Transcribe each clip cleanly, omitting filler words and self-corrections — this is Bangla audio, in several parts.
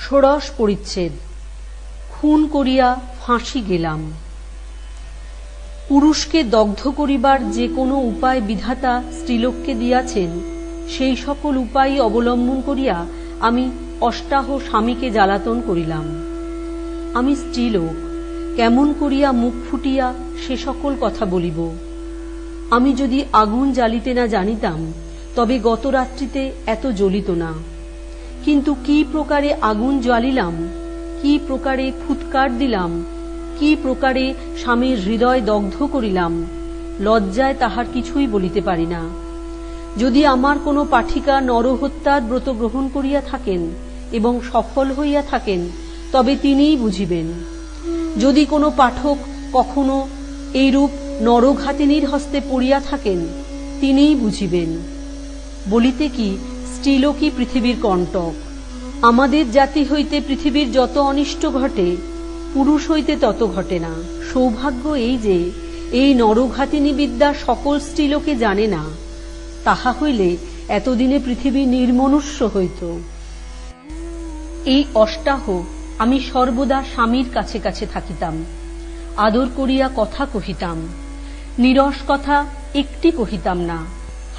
ষোড়শ পরিচ্ছেদ। খুন করিয়া ফাঁসি গেলাম। পুরুষকে দগ্ধ করিবার যে কোনো উপায় বিধাতা স্ত্রীলোককে দিয়াছেন, সেই সকল উপায় অবলম্বন করিয়া আমি অষ্টাহ স্বামীকে জ্বালাতন করিলাম। আমি স্ত্রীলোক, কেমন করিয়া মুখ ফুটিয়া সে সকল কথা বলিব? আমি যদি আগুন জ্বালিতে না জানিতাম, তবে গত রাত্রিতে এত জ্বলিত না। কিন্তু কি প্রকারে আগুন জ্বালিলাম, কি প্রকারে ফুৎকার দিলাম, কি প্রকারে স্বামীর হৃদয় দগ্ধ করিলাম, লজ্জায় তাহার কিছুই বলিতে পারি না। যদি আমার কোনো পাঠিকা নরহত্যার ব্রত গ্রহণ করিয়া থাকেন এবং সফল হইয়া থাকেন, তবে তিনিই বুঝিবেন। যদি কোনো পাঠক কখনো এইরূপ নরঘাতিনীর হস্তে পড়িয়া থাকেন, তিনিই বুঝিবেন। বলিতে কি, স্ত্রীলোকই পৃথিবীর কণ্টক। আমাদের জাতি হইতে পৃথিবীর যত অনিষ্ট ঘটে, পুরুষ হইতে তত ঘটে না। সৌভাগ্য এই যে এই নরঘাতিনী বিদ্যা সকল স্ত্রীলোকে জানে না, তাহা হইলে এতদিনে পৃথিবী নির্মনুষ্য হইত। এই অষ্টাহ আমি সর্বদা স্বামীর কাছে কাছে থাকিতাম, আদর করিয়া কথা কহিতাম। নীরস কথা একটি কহিতাম না।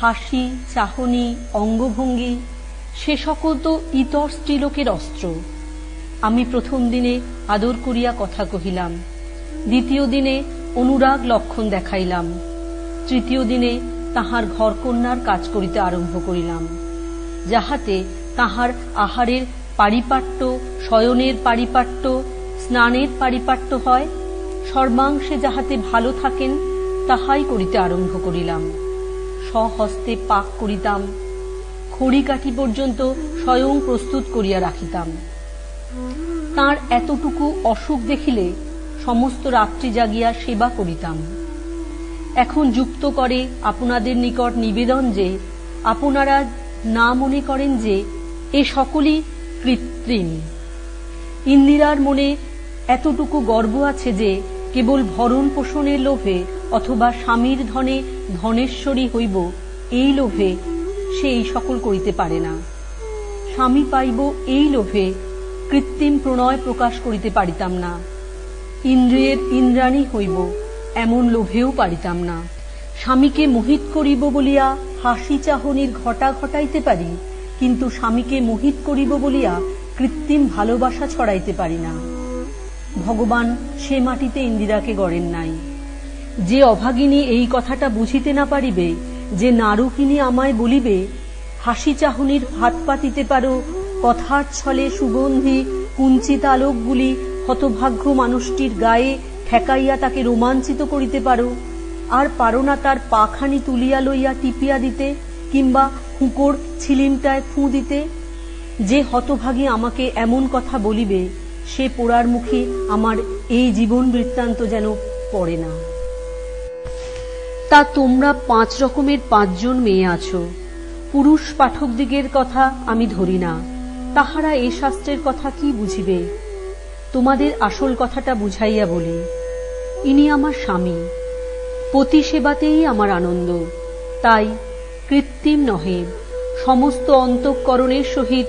হাসি, চাহনি, অঙ্গভঙ্গি সে সকল তো ইতর স্ত্রীলোকের অস্ত্র। আমি প্রথম দিনে আদর করিয়া কথা কহিলাম, দ্বিতীয় দিনে অনুরাগ লক্ষণ দেখাইলাম, তৃতীয় দিনে তাহার ঘরকন্যার কাজ করিতে আরম্ভ করিলাম, যাহাতে তাহার আহারের পারিপাট্য, শয়নের পারিপাট্য, স্নানের পারিপাট্য হয়, সর্বাংশে যাহাতে ভালো থাকেন, তাহাই করিতে আরম্ভ করিলাম। স্বহস্তে পাক করিতাম, খড়িকাঠি পর্যন্ত স্বয়ং প্রস্তুত করিয়া রাখিতাম। তাঁর এতটুকু অসুখ দেখিলে সমস্ত রাত্রি জাগিয়া সেবা করিতাম। এখন যুক্ত করে আপনাদের নিকট নিবেদন যে আপনারা না মনে করেন যে এ সকলই কৃত্রিম। ইন্দিরার মনে এতটুকু গর্ব আছে যে কেবল ভরণ পোষণের লোভে অথবা স্বামীর ধনে ধনেশ্বরী হইব, এই লোভে সে এই সকল করিতে পারে না। স্বামী পাইব এই লোভে কৃত্রিম প্রণয় প্রকাশ করিতে পারিতাম না। ইন্দ্রিয়ের ইন্দ্রাণী হইব, এমন লোভেও পারিতাম না। স্বামীকে মোহিত করিব বলিয়া হাসি চাহনির ঘটা ঘটাইতে পারি, কিন্তু স্বামীকে মোহিত করিব বলিয়া কৃত্রিম ভালোবাসা ছড়াইতে পারি না। ভগবান সে মাটিতে ইন্দিরাকে গড়েন নাই। যে অভাগিনী এই কথাটা বুঝিতে না পারিবে, যে নারুকিনী আমায় বলিবে, হাসি চাহনির হাত পাতিতে পারো, কথার ছলে সুগন্ধি কুঞ্চিত আলোকগুলি হতভাগ্য মানুষটির গায়ে ঠেকাইয়া তাকে রোমাঞ্চিত করিতে পারো, আর পারো না তার পাখানি তুলিয়া লইয়া টিপিয়া দিতে কিংবা হুঁকোর ছিলিমটায় ফুঁ দিতে, যে হতভাগী আমাকে এমন কথা বলিবে, সে পোড়ার মুখে আমার এই জীবন বৃত্তান্ত যেন পড়ে না। তা তোমরা 5 রকমের 5 জন মেয়ে আছো। পুরুষ পাঠকদিগের কথা আমি ধরি না, তাহারা এ শাস্ত্রের কথা কি বুঝিবে। তোমাদের আসল কথাটা বুঝাইয়া বলি। ইনি আমার স্বামী, পতি সেবাতেই আমার আনন্দ। তাই কৃত্রিম নহে, সমস্ত অন্তঃকরণের সহিত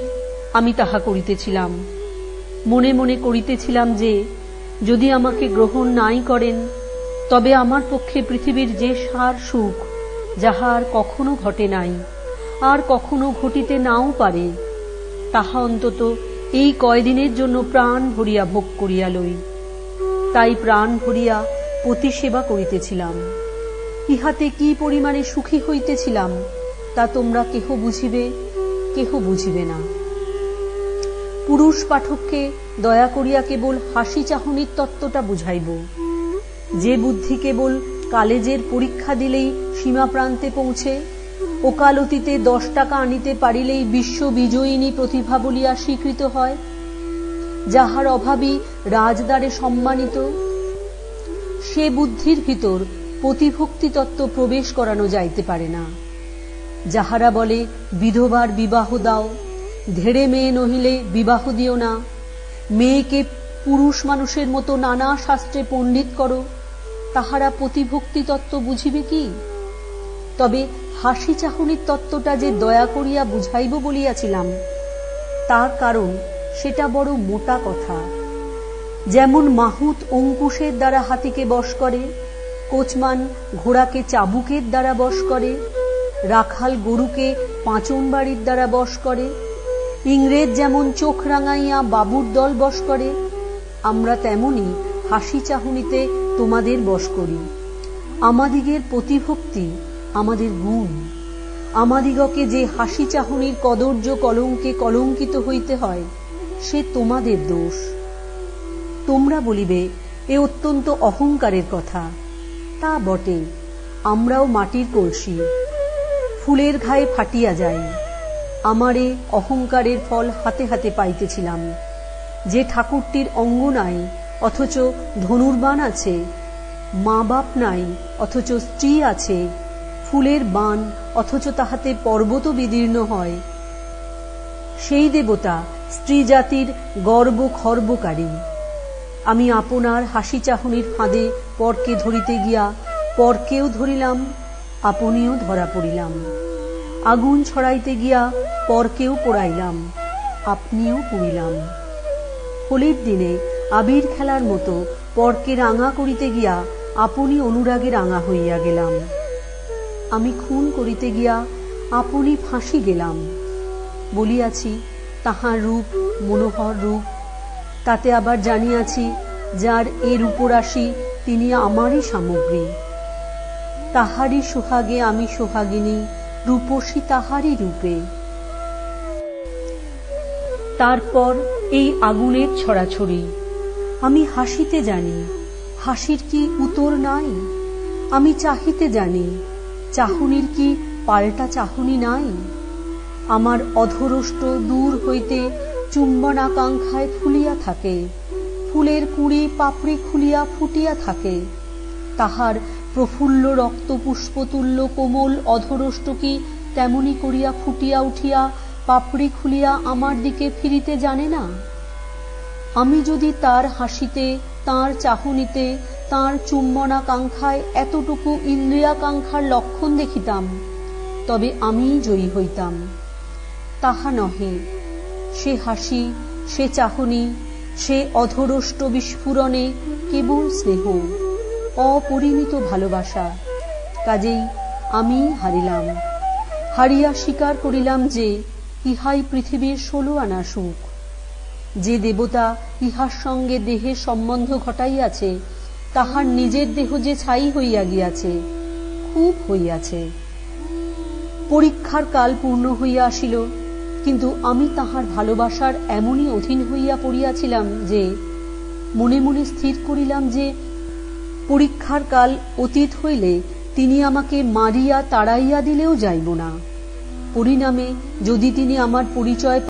আমি তাহা করিতেছিলাম। মনে মনে করিতেছিলাম যে যদি আমাকে গ্রহণ নাই করেন, তবে আমার পক্ষে পৃথিবীর যে সার সুখ, যাহা আর কখনো ঘটে নাই, আর কখনো ঘটিতে নাও পারে, তাহা অন্তত এই কয়দিনের জন্য প্রাণ ভরিয়া ভোগ করিয়া লই। তাই প্রাণ ভরিয়া পতি সেবা করিতেছিলাম। ইহাতে কি পরিমাণে সুখী হইতেছিলাম, তা তোমরা কেহ বুঝিবে, কেহ বুঝিবে না। পুরুষ পাঠককে দয়া করিয়া কেবল হাসি চাহনির তত্ত্বটা বুঝাইব। যে বুদ্ধি কেবল কালেজের পরীক্ষা দিলেই সীমা প্রান্তে পৌঁছে, ওকালতিতে 10 টাকা আনিতে পারিলেই বিশ্ব বিজয়িনী প্রতিভা বলিয়া স্বীকৃত হয়, যাহার অভাবই রাজদ্বারে সম্মানিত, সে বুদ্ধির ভিতর প্রতিভক্তি তত্ত্ব প্রবেশ করানো যাইতে পারে না। যাহারা বলে বিধবার বিবাহ দাও, ধেড়ে মেয়ে নহিলে বিবাহ দিও না, মেয়েকে পুরুষ মানুষের মতো নানা শাস্ত্রে পণ্ডিত করো, তাহারা প্রতিভক্তি তত্ত্ব বুঝিবে কি? তবে হাসি চাহনির তত্ত্বটা যে দয়া করিয়া বুঝাইব বলিয়াছিলাম, তার কারণ সেটা বড় মোটা কথা। যেমন মাহুত অঙ্কুশের দ্বারা হাতিকে বশ করে, কোচমান ঘোড়াকে চাবুকের দ্বারা বশ করে, রাখাল গরুকে পাঁচন বাড়ির দ্বারা বশ করে, ইংরেজ যেমন চোখ রাঙাইয়া বাবুর দল বশ করে, আমরা তেমনি হাসি চাহনিতে তোমাদের বশ করি। আমাদিগের প্রতিভক্তি আমাদের গুণ। আমাদিগকে যে হাসি চাহনির কদর্য কলঙ্কে কলঙ্কিত হইতে হয়, সে তোমাদের দোষ। তোমরা বলিবে, এ অত্যন্ত অহংকারের কথা। তা বটে, আমরাও মাটির কলসি, ফুলের ঘায়ে ফাটিয়া যাই। আমারে অহংকারের ফল হাতে হাতে পাইতেছিলাম। যে ঠাকুরটির অঙ্গ নাই অথচ ধনুর্বাণ আছে, মা বাপ নাই অথচ স্ত্রী আছে, ফুলের বাণ অথচ তাহাতে পর্বত বিদীর্ণ হয়, সেই দেবতা স্ত্রী জাতির গর্ব খর্বকারী। আমি আপনার হাসি চাহনির ফাঁদে পরকে ধরিতে গিয়া পরকেও ধরিলাম, আপনিও ধরা পড়িলাম। আগুন ছড়াইতে গিয়া পরকেও পোড়াইলাম, আপনিও পুড়িলাম। হোলির দিনে আবির খেলার মতো পরকে রাঙা করিতে গিয়া আপনি অনুরাগে রাঙা হইয়া গেলাম। আমি খুন করিতে গিয়া আপনি ফাঁসি গেলাম। বলিয়াছি তাহার রূপ মনোহর রূপ, তাতে আবার জানিয়াছি যার এ রূপরাশি তিনি আমারই সামগ্রী। তাহারই সোহাগে আমি সোহাগিনী, রূপসী তাহারই রূপে। তারপর এই আগুনের ছড়াছড়ি। আমি হাসিতে জানি, হাসির কি উত্তর নাই? আমি চাহিতে জানি, চাহনির কি পাল্টা চাহনি নাই? আমার অধরষ্ট দূর হইতে চুম্বনাকাঙ্ক্ষায় ফুলিয়া থাকে, ফুলের কুঁড়ি পাপড়ি খুলিয়া ফুটিয়া থাকে। তাহার প্রফুল্ল রক্ত পুষ্পতুল্য কোমল অধরষ্ট কি তেমনি করিয়া ফুটিয়া উঠিয়া পাপড়ি খুলিয়া আমার দিকে ফিরিতে জানে না? আমি যদি তার হাসিতে, তার চাহনিতে, তার চুম্বনাকাঙ্ক্ষায় এতটুকু ইন্দ্রিয়াকাঙ্ক্ষার লক্ষণ দেখিতাম, তবে আমিই জয়ী হইতাম। তাহা নহে। সে হাসি, সে চাহনি, সে অধরষ্ট বিস্ফুরণে কেবল স্নেহ, অপরিমিত ভালোবাসা। কাজেই আমি হারিলাম। হারিয়া স্বীকার করিলাম যে ইহাই পৃথিবীর 16 আনা সুখ। যে দেবতা ইহার সঙ্গে দেহের সম্বন্ধ ঘটাইয়াছে, তাহার নিজের দেহ যে ছাই হইয়া গিয়াছে, খুব হইয়াছে। পরীক্ষার কাল পূর্ণ হইয়া আসিল, কিন্তু আমি তাহার ভালোবাসার এমনই অধীন হইয়া পড়িয়াছিলাম যে মনে মনে স্থির করিলাম যে পরীক্ষার কাল অতীত হইলে তিনি আমাকে মারিয়া তাড়াইয়া দিলেও যাইব না। পরিণামে যদি তিনি আমার পরিচয়